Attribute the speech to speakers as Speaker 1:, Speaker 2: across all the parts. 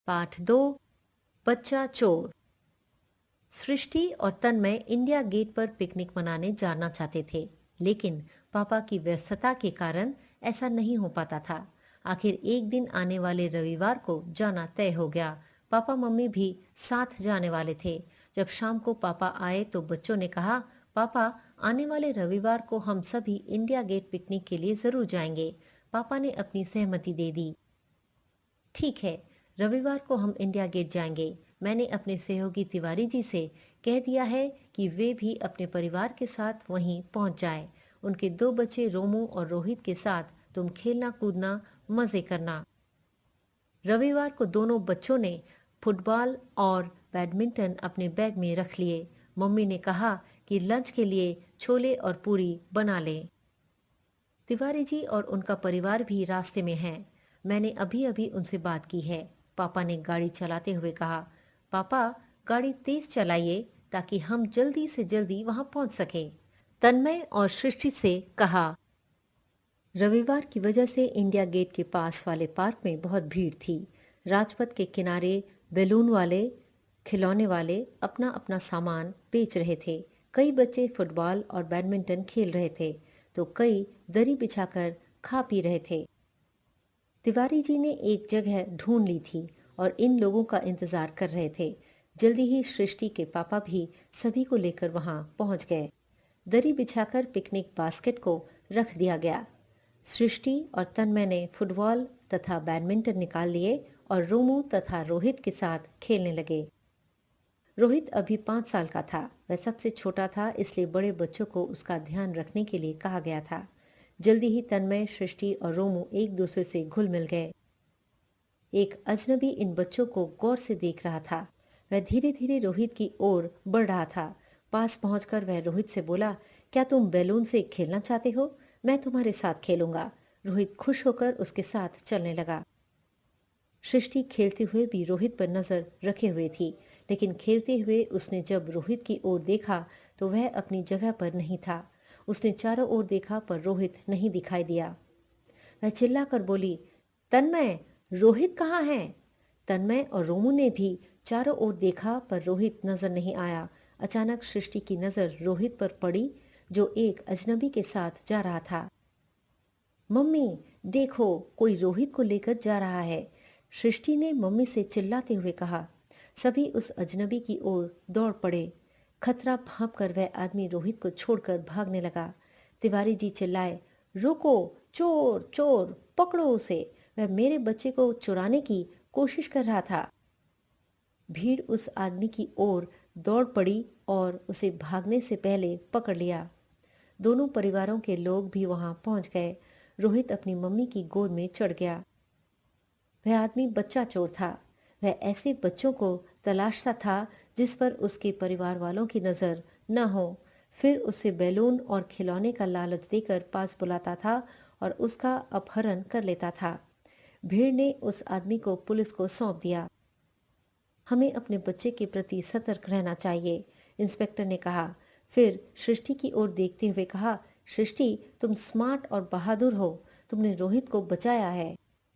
Speaker 1: पाठ 2। बच्चा चोर। सृष्टि और तन्मय इंडिया गेट पर पिकनिक मनाने जाना चाहते थे, लेकिन पापा की व्यस्तता के कारण ऐसा नहीं हो पाता था। आखिर एक दिन आने वाले रविवार को जाना तय हो गया। पापा मम्मी भी साथ जाने वाले थे। जब शाम को पापा आए तो बच्चों ने कहा, पापा, आने वाले रविवार को हम सभी इंडिया गेट पिकनिक के लिए जरूर जाएंगे। पापा ने अपनी सहमति दे दी। ठीक है, रविवार को हम इंडिया गेट जाएंगे। मैंने अपने सहयोगी तिवारी जी से कह दिया है कि वे भी अपने परिवार के साथ वहीं पहुंच जाएं। उनके दो बच्चे रोमू और रोहित के साथ तुम खेलना कूदना मजे करना। रविवार को दोनों बच्चों ने फुटबॉल और बैडमिंटन अपने बैग में रख लिए। मम्मी ने कहा कि लंच के लिए छोले और पूरी बना लें। तिवारी जी और उनका परिवार भी रास्ते में हैं। मैंने अभी अभी उनसे बात की है। पापा ने गाड़ी चलाते हुए कहा। पापा, गाड़ी तेज चलाइए ताकि हम जल्दी से जल्दी वहां पहुंच सकें। तन्मय और सृष्टि से कहा। रविवार की वजह से इंडिया गेट के पास वाले पार्क में बहुत भीड़ थी। राजपथ के किनारे बैलून वाले, खिलौने वाले अपना अपना सामान बेच रहे थे। कई बच्चे फुटबॉल और बैडमिंटन खेल रहे थे, तो कई दरी बिछाकर खा पी रहे थे। तिवारी जी ने एक जगह ढूंढ ली थी और इन लोगों का इंतजार कर रहे थे। जल्दी ही सृष्टि के पापा भी सभी को लेकर वहां पहुंच गए। दरी बिछाकर पिकनिक बास्केट को रख दिया गया। सृष्टि और तन्मय ने फुटबॉल तथा बैडमिंटन निकाल लिए और रोमू तथा रोहित के साथ खेलने लगे। रोहित अभी 5 साल का था। वह सबसे छोटा था, इसलिए बड़े बच्चों को उसका ध्यान रखने के लिए कहा गया था। जल्दी ही तन्मय, सृष्टि और रोमू एक दूसरे से घुल मिल गए। एक अजनबी इन बच्चों को गौर से देख रहा था। वह धीरे धीरे रोहित की ओर बढ़ रहा था। पास पहुंचकर वह रोहित से बोला, क्या तुम बैलून से खेलना चाहते हो? मैं तुम्हारे साथ खेलूंगा। रोहित खुश होकर उसके साथ चलने लगा। सृष्टि खेलते हुए भी रोहित पर नजर रखे हुए थी, लेकिन खेलते हुए उसने जब रोहित की ओर देखा तो वह अपनी जगह पर नहीं था। उसने चारों ओर देखा पर रोहित नहीं दिखाई दिया। वह चिल्लाकर बोली, तन्मय, रोहित कहाँ है? तन्मय और रोमू ने भी चारों ओर देखा पर रोहित नजर नहीं आया। अचानक सृष्टि की नजर रोहित पर पड़ी, जो एक अजनबी के साथ जा रहा था। मम्मी, देखो, कोई रोहित को लेकर जा रहा है, सृष्टि ने मम्मी से चिल्लाते हुए कहा। सभी उस अजनबी की ओर दौड़ पड़े। खतरा भांप कर वह आदमी रोहित को छोड़कर भागने लगा। तिवारी जी चिल्लाए, रुको, चोर चोर, पकड़ो उसे, वह मेरे बच्चे को चुराने की कोशिश कर रहा था। भीड़ उस आदमी की ओर दौड़ पड़ी और उसे भागने से पहले पकड़ लिया। दोनों परिवारों के लोग भी वहां पहुंच गए। रोहित अपनी मम्मी की गोद में चढ़ गया। वह आदमी बच्चा चोर था। वह ऐसे बच्चों को तलाशता था जिस पर उसके परिवार वालों की नजर न हो। फिर उसे बैलून और खिलौने का लालच देकर पास बुलाता था और उसका अपहरण कर लेता था। भीड़ ने उस आदमी को पुलिस को सौंप दिया। हमें अपने बच्चे के प्रति सतर्क रहना चाहिए, इंस्पेक्टर ने कहा। फिर सृष्टि की ओर देखते हुए कहा, सृष्टि, तुम स्मार्ट और बहादुर हो। तुमने रोहित को बचाया है।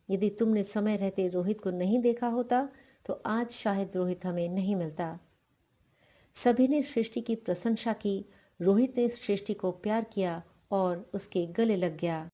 Speaker 1: यदि तुमने समय रहते रोहित को नहीं देखा होता तो आज शायद रोहित हमें नहीं मिलता। सभी ने सृष्टि की प्रशंसा की। रोहित ने सृष्टि को प्यार किया और उसके गले लग गया।